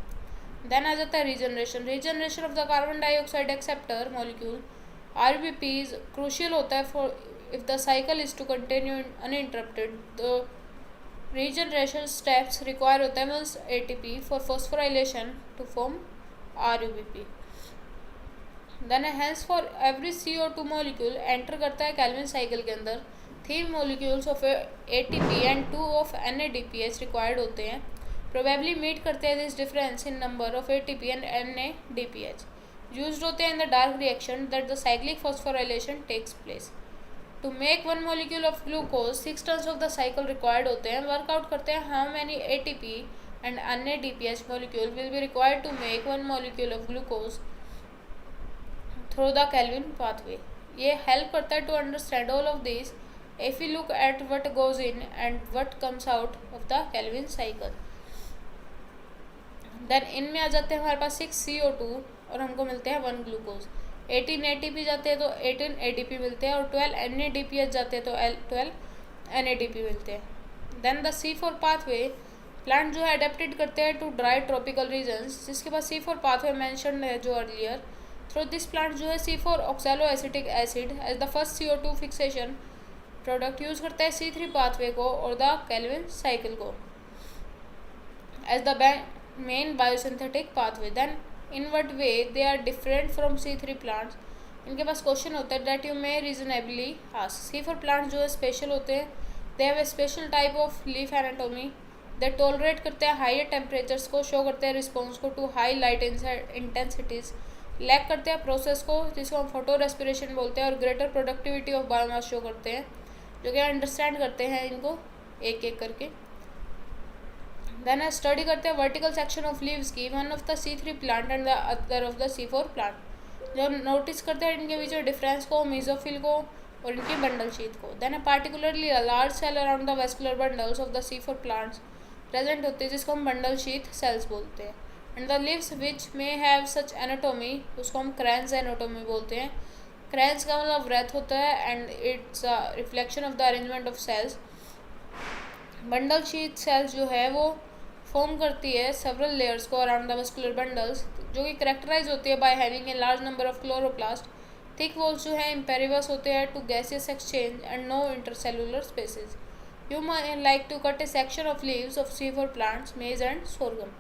A: Then आ जाता है regeneration. Regeneration of the carbon dioxide acceptor molecule RuBP is crucial होता है for if the cycle is to continue uninterrupted. The regeneration steps require होता है means ATP for phosphorylation to form RuBP। Then hence for every CO2 molecule enter करता है Calvin cycle के अंदर 3 molecules of ATP and 2 of NADPH required होते हैं। Probably meet करते हैं this difference in number of ATP and NADPH used होते हैं in the dark reaction that the cyclic phosphorylation takes place. To make 1 molecule of glucose 6 turns of the cycle required होते हैं। Work out करते हैं how many ATP and NADPH molecule will be required to make 1 molecule of glucose through the Calvin pathway. ये help करता है to understand all of this if you look at what goes in and what comes out of the Calvin cycle. Then इनमें आ जाते हैं हमारे पास 6 CO2 और हमको मिलते हैं 1 ग्लूकोज। 18 ATP जाते हैं तो 18 ADP मिलते हैं और 12 NADPH जाते हैं तो 12 NADP मिलते हैं। Then the C4 pathway plant जो है अडेप्टेड करते हैं टू ड्राई ट्रॉपिकल रीजन्स जिसके पास C4 पाथवे मैंशनड है जो अर्लियर। थ्रू दिस प्लांट जो है C4 oxaloacetic acid as the first CO2 fixation product use करता है C3 पाथवे को और द कैल्विन साइकिल को as the main biosynthetic pathway. Then in what way they are different from C3 plants. इनके पास question होता है that you may reasonably ask. C4 plants जो है स्पेशल होते हैं, they have a special type of leaf anatomy, they tolerate करते हैं हाइयर टेम्परेचर्स को, शो करते हैं रिस्पॉन्स को to high light intensities, lack करते हैं प्रोसेस को जिसको हम फोटो रेस्पिरेशन बोलते हैं और greater productivity of biomass show करते हैं जो कि अंडरस्टैंड करते हैं इनको एक एक करके। देन स्टडी करते हैं वर्टिकल सेक्शन ऑफ लीव्स की, one of the C3 plant and the other of the C4 plant. जब नोटिस करते हैं इनके बीच डिफरेंस को, मीजोफिल को और इनकी बंडल शीट को। Then particularly large cell around the vascular bundles of the C4 plants present होते हैं जिसको हम बंडल शीट सेल्स बोलते हैं। And the leaves which may have such anatomy उसको हम क्रैंस एनाटोमी बोलते हैं। क्रैंस का मतलब ब्रेथ होता है and it's a reflection of the arrangement of cells. Bundle sheath cells जो है वो फॉर्म करती है सेवरल लेयर्स को अराउंड द मस्कुलर बंडल्स जो कि करेक्टराइज होती है by having a large number of chloroplast. Thick walls जो है इम्पेरिवस होते हैं to gaseous exchange and no intercellular spaces. You might like to cut a section of leaves of C4 plants maize and sorghum.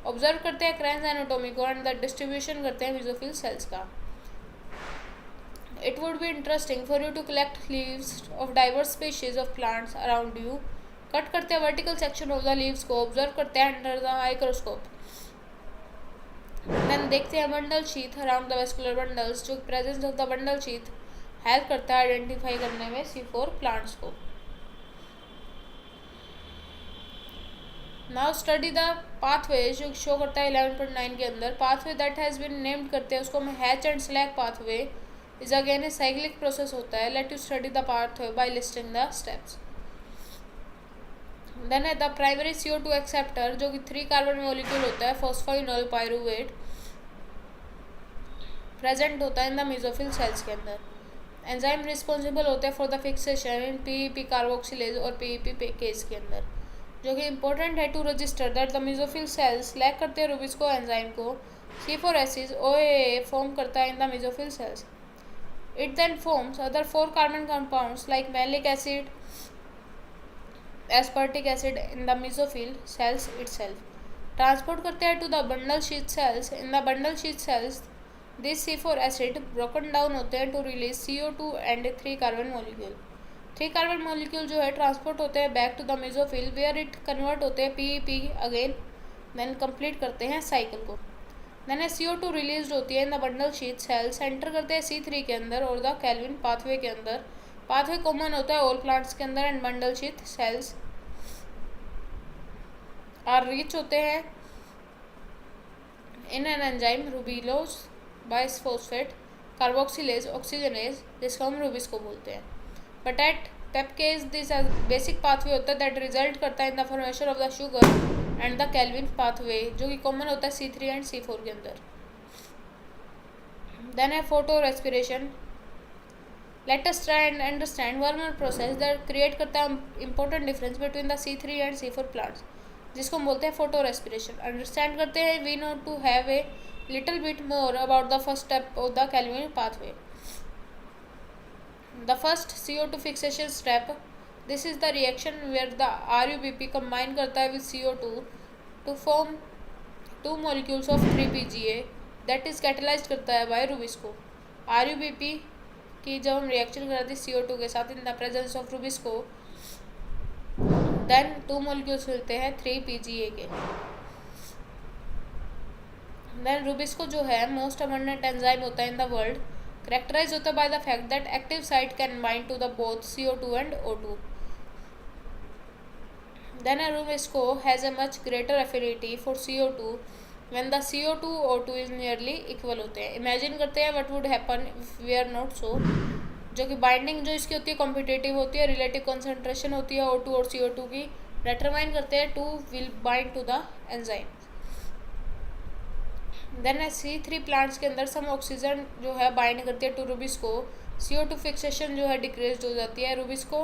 A: Observe करते हैं Kranz anatomy को and the distribution करते हैं mesophyll cells का। It would be interesting for you to collect leaves of diverse species of plants around you. Cut करते हैं vertical section of the leaves को, observe करते हैं अंडर द माइक्रोस्कोप। देन देखते हैं bundle sheath around the vascular bundles जो presence of the bundle sheath help करता है आइडेंटिफाई करने में C4 प्लांट्स को। नाउ स्टडी द पाथवे जो शो करता है 11.9 के अंदर। Pathway that has been named करते हैं उसको हम Hatch and Slack pathway is again a cyclic process होता है। Let you study the pathway by listing the steps. Then है द प्राइमरी CO2 एक्सेप्टर जो कि 3 कार्बन मॉलिक्यूल होता है फॉस्फोइनोल पायरुवेट प्रेजेंट होता है इन द मेसोफिल सेल्स के अंदर। एंजाइम रिस्पॉन्सिबल होते हैं for the fixation in PEP carboxylase और PEP केस के अंदर, जो कि इंपॉर्टेंट है to register that the mesophyll cells lack करते हैं रुबिस्को एंजाइम को। C4H OAA फॉर्म करता है in the mesophyll cells. It then forms other 4 carbon compounds like malic acid aspartic acid in the mesophyll cells itself. Transport करते हैं to the bundle sheath cells. In the bundle sheath cells this C4 acid broken down होते हैं to release CO2 and 3 carbon molecule. 3 carbon molecule जो है transport होते हैं back to the mesophyll where it convert होते हैं PEP again, then complete करते हैं साइकिल को। देन CO2 रिलीज होती है in the bundle sheath sales, enter करते हैं C3 के अंदर और द कैल्विन पाथवे के अंदर। पाथवे कॉमन होता है ऑल प्लांट्स के अंदर and bundle sheath cells are rich होते हैं in an enzyme ribulose bisphosphate carboxylase oxygenase जिसको हम रूबिस्को बोलते हैं। But at PEPcase this basic pathway होता है दैट रिजल्ट करता है in the formation of the sugar and the Calvin pathway जो कि कॉमन होता है C3 एंड C4 के अंदर। देन है photorespiration. Let us try and understand one more process that create करता है important difference between the C3 and C4 plants जिसको हम बोलते हैं फोटो रेस्पिरेशन। अंडरस्टैंड करते हैं we note to have a little bit more about the first step of the Calvin pathway. The first CO2 fixation step, this is the reaction where the RUBP combine करता है with CO2 to form 2 molecules of 3-PGA that is catalyzed करता है by Rubisco. RUBP की जब हम reaction कराते हैं CO2 के साथ in the presence of Rubisco, then 2 molecules मिलते हैं 3-PGA के। देन रूबिस्को जो है मोस्ट अबंडेंट एंजाइम होता है इन द वर्ल्ड, करेक्टराइज होता है by the fact that active site can bind to the both CO2 and O2। Then rubisco has a much greater affinity for CO2 when the CO2 O2 is nearly equal होते हैं। Imagine करते हैं what would happen if we are not so, जो कि binding जो इसकी होती है कॉम्पिटेटिव होती है, रिलेटिव कंसंट्रेशन होती है O2 और CO2 की, डिटरमाइन करते हैं to will bind to the enzyme. Then C3 plants के अंदर सम ऑक्सीजन जो है बाइंड करती है टू रूबिस्को। CO2 फिक्सेशन जो है डिक्रीज हो जाती है। रूबिस्को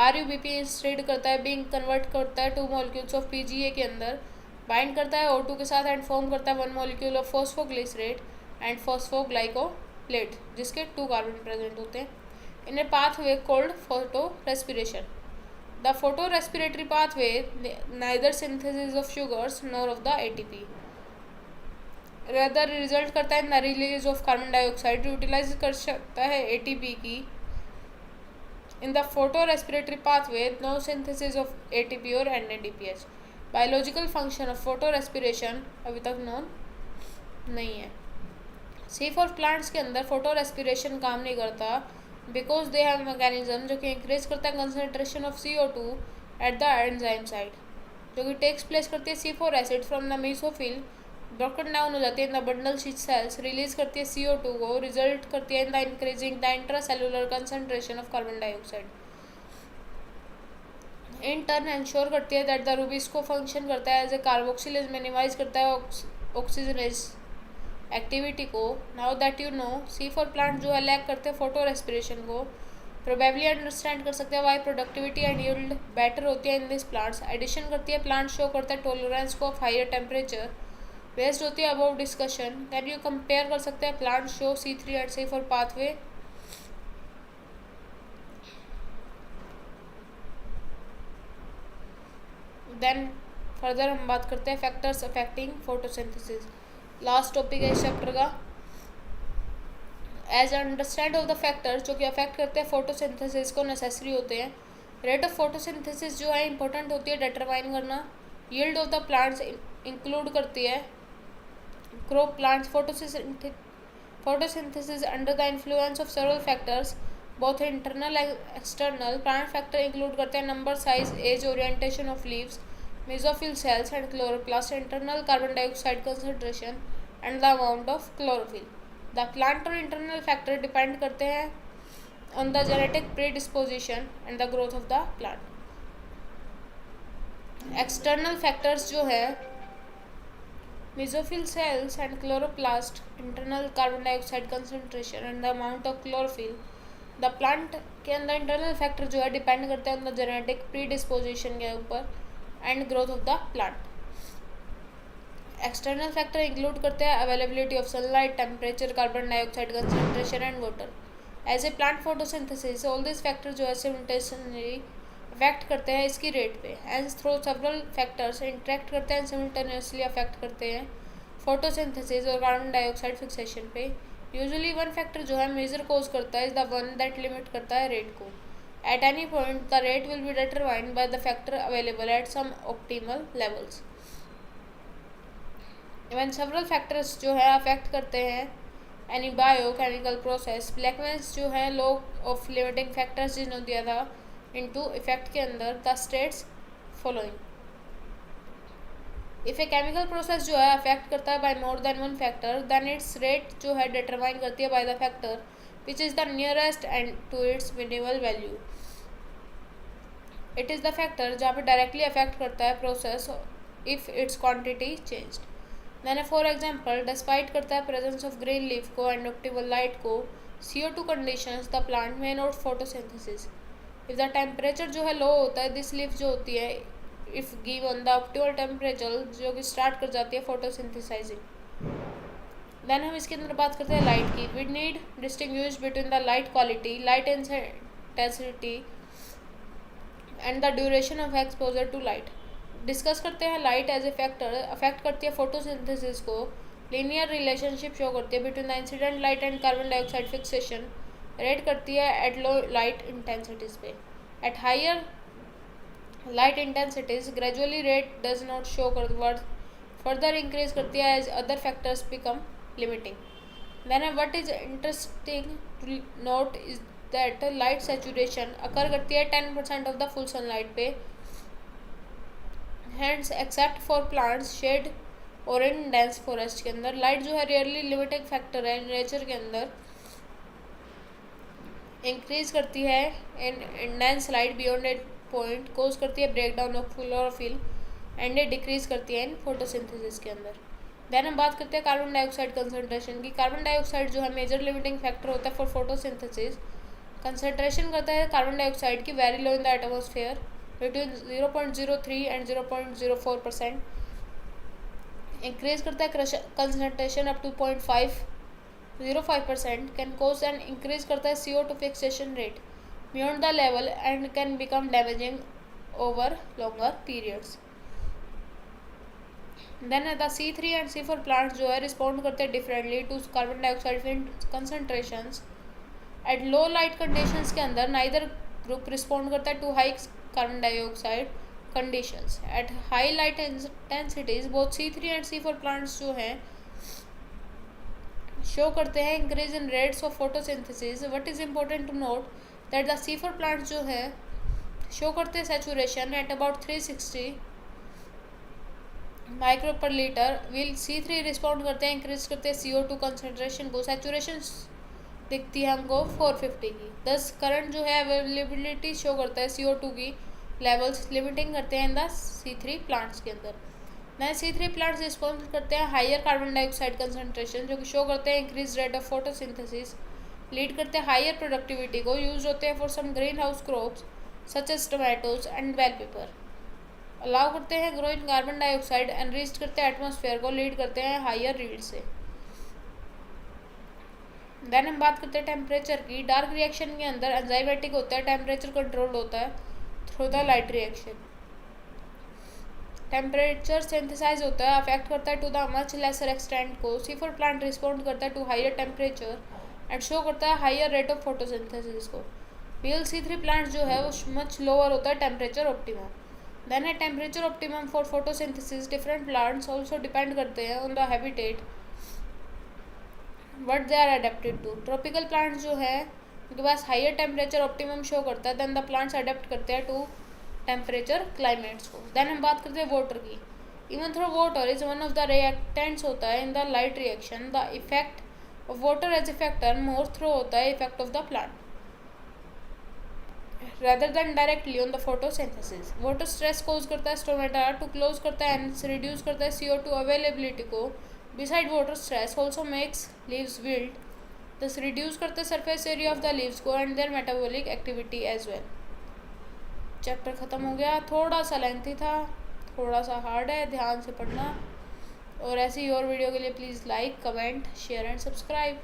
A: RUBP इंस्टेड करता है बीइंग कन्वर्ट करता है 2 मॉलिक्यूल्स ऑफ PGA के अंदर, बाइंड करता है O2 के साथ एंड फॉर्म करता है 1 molecule of phosphoglycerate and phosphoglycolate जिसके 2 कार्बन प्रेजेंट होते हैं in a pathway called photorespiration. The photorespiratory pathway neither synthesis of sugars nor of the ATP rather result करता है in the release of carbon dioxide, utilise कर सकता है ATP की। In the photorespiratory pathway no synthesis of ATP और NADPH। Biological function of photorespiration अभी तक known नहीं है। C4 प्लांट्स के अंदर फोटो रेस्पिरेशन काम नहीं करता बिकॉज दे हैव मैकेनिज्म जो कि इंक्रीज करता है concentration of CO2 at the enzyme side, जो कि टेक्स प्लेस करती है C4 acid from the mesophyll, broken down हो जाती है in the bundle sheath sales, release करती है CO2 को, रिजल्ट करती है in the increasing the intracellular concentration of carbon dioxide. In turn ensure करती है दैट द रूबिस्को फंक्शन करता है एज ए कार्बोक्सिलेज, मिनिमाइज करता है ऑक्सीजनेज एक्टिविटी को। Now that you know C4 plant जो है लैक करते हैं फोटो रेस्पिरेशन को, प्रोबेबली अंडरस्टैंड कर सकते हैं why productivity and yield better होती है इन दिस प्लांट्स। एडिशन करती है प्लांट शो करता है टॉलरेंस को ऑफ हायर टेम्परेचर, बेस्ड होती है about discussion. Can you compare कर सकते हैं plant show C3 and C4 pathway. Then further हम बात करते हैं factors affecting photosynthesis, last topic है इस चैप्टर का। As understand of the factors जो कि अफेक्ट करते हैं फोटोसिंथेसिस को नेसेसरी होते हैं। रेट ऑफ फोटोसिंथेसिस जो है इंपॉर्टेंट होती है डिटरमाइन करना। Yield of the plants include करती है grow plants photosynthesis under the influence of several factors both internal and external। plant factor include करते हैं number, size, age, orientation of leaves, mesophyll cells and chloroplast, internal carbon dioxide concentration and the amount of chlorophyll। the plant और internal factor depend करते हैं on the genetic predisposition and the growth of the plant। External factors जो है mesophyll cells and chloroplast, internal carbon dioxide concentration and the amount of chlorophyll. The plant के अंदर internal factor जो है depend करते हैं द जेनेटिक प्री डिस्पोजिशन के ऊपर and growth of the plant. External factor include करते हैं availability of sunlight, temperature, carbon dioxide concentration and water. As a plant photosynthesis all this factor जो है सिमिल्टेनियसली अफेक्ट करते हैं इसकी रेट पे। And through several factors interact करते हैं सिमिल्टेनियसली अफेक्ट करते हैं फोटोसिंथेसिस और कार्बन डाइऑक्साइड फिक्सेशन पे। यूजुअली वन फैक्टर जो है मेजर कोज करता है is the one that limit करता है रेट को। At any point the rate will be determined by the factor available at some optimal levels. When several factors जो है अफेक्ट करते हैं एनी बायोकेमिकल प्रोसेस, ब्लैकमैन्स जो है लॉ ऑफ लिमिटिंग फैक्टर्स जिन्होंने दिया था इनटू इफेक्ट के अंदर the states following. If a chemical process जो है अफेक्ट करता है by more than one factor then its rate जो है डिटरमाइन करती है by the factor which is the nearest and to its minimal value. It is the factor जहाँ पे डायरेक्टली अफेक्ट करता है process if its quantity changed. Then for example despite करता है प्रेजेंस ऑफ ग्रीन लीफ को and optimal light को CO2 conditions the plant में not photosynthesis. If the temperature जो है लो होता है दिस लीफ जो होती है if given the optimal temperature जो कि स्टार्ट कर जाती है फोटोसिंथेसाइजिंग। देन हम इसके अंदर बात करते हैं लाइट की। We need distinguish between the light quality, light intensity and the duration of exposure to light. Discuss करते हैं light as a factor affect करती है फोटोसिंथेसिस को। लीनियर रिलेशनशिप शो करती है between the incident light and carbon dioxide fixation. Rate करती है at low light intensities पे। At higher light intensities gradually rate does not show curved further increase करती है as other factors become limiting. Then what is interesting to note is that light saturation occur करती है 10% of the full sunlight पे। Hence except for plants shade और in dense forest के अंदर light जो है रियरली लिमिटिंग फैक्टर है nature के अंदर। इंक्रीज करती है in dense light beyond a point, cause करती है break down of chlorophyll and a decrease करती है इन फोटोसिंथेसिस के अंदर। देन हम बात करते हैं कार्बन डाइऑक्साइड कंसंट्रेशन की। कार्बन डाइऑक्साइड जो है मेजर लिमिटिंग फैक्टर होता है फॉर फोटोसिंथेसिस। कंसंट्रेशन करता है कार्बन डाइऑक्साइड की very low in the atmosphere between 0.03 and 0.04%। Increase करता है concentration up to 0.505% can cause and increase करता है CO2 fixation rate beyond the level and can become damaging over longer periods. Then the C3 and C4 plants जो है respond करते हैं differently to carbon dioxide concentrations at low light conditions के अंदर। Neither group respond करता है to high carbon dioxide conditions at high light intensities. Both C3 and C4 plants जो हैं शो करते हैं increase in rates of photosynthesis. What is important to note that the C4 plants जो है show करते हैं saturation at about 360 micro per litre. While C3 respond करते हैं इंक्रीज करते हैं CO2 कंसंट्रेशन को। सैचुरेशन दिखती है हमको 450 की। 10 करंट जो है अवेलेबिलिटी शो करता है CO2 की लेवल्स लिमिटिंग करते हैं इन द C3 प्लांट्स के अंदर। नए C3 प्लांट्स रिस्पॉन्ड करते हैं हायर कार्बन डाइऑक्साइड कंसंट्रेशन जो कि शो करते हैं increase rate of photosynthesis. Lead करते हैं हायर प्रोडक्टिविटी को। यूज होते हैं for some greenhouse crops such as tomatoes and bell pepper. Allow करते हैं grow in carbon dioxide and reach करते हैं एटमॉस्फेयर को। लीड करते हैं हायर रीड से। देन हम बात करते हैं टेम्परेचर की। डार्क रिएक्शन के अंदर एंजाइमेटिक होता है, टेम्परेचर कंट्रोल होता है through the light reaction. Temperature synthesise होता है अफेक्ट करता है to the much lesser extent को। C4 प्लांट रिस्पॉन्ड करता है to higher temperature and show करता है हायर रेट ऑफ फोटोसिंथेसिस को। रियल C3 प्लांट जो है वो मच लोअर होता है टेम्परेचर ऑप्टिमम। देन है temperature optimum for photosynthesis. Different plants also depend करते हैं on the habitat what they are adapted to. Tropical plants जो है उनके पास हायर टेम्परेचर ऑप्टिमम शो करता है देन द प्लांट्स अडेप्ट करते हैं टू टेम्परेचर क्लाइमेट्स को। देन हम बात करते हैं वाटर की। Even though water is one of the reactants होता है in the light reaction. The effect of water as a factor more through होता है effect of the plant. rather than directly on the photosynthesis. Water stress cause करता है stomata to close करता है and reduce करता है CO2 availability को. Beside water stress also makes leaves wilt, thus reduce करते हैं surface area of the leaves को and their metabolic activity as well. Chapter ख़त्म हो गया. थोड़ा सा लेंथी था, थोड़ा सा हार्ड है, ध्यान से पढ़ना. और ऐसी और वीडियो के लिए please like, comment, share and subscribe.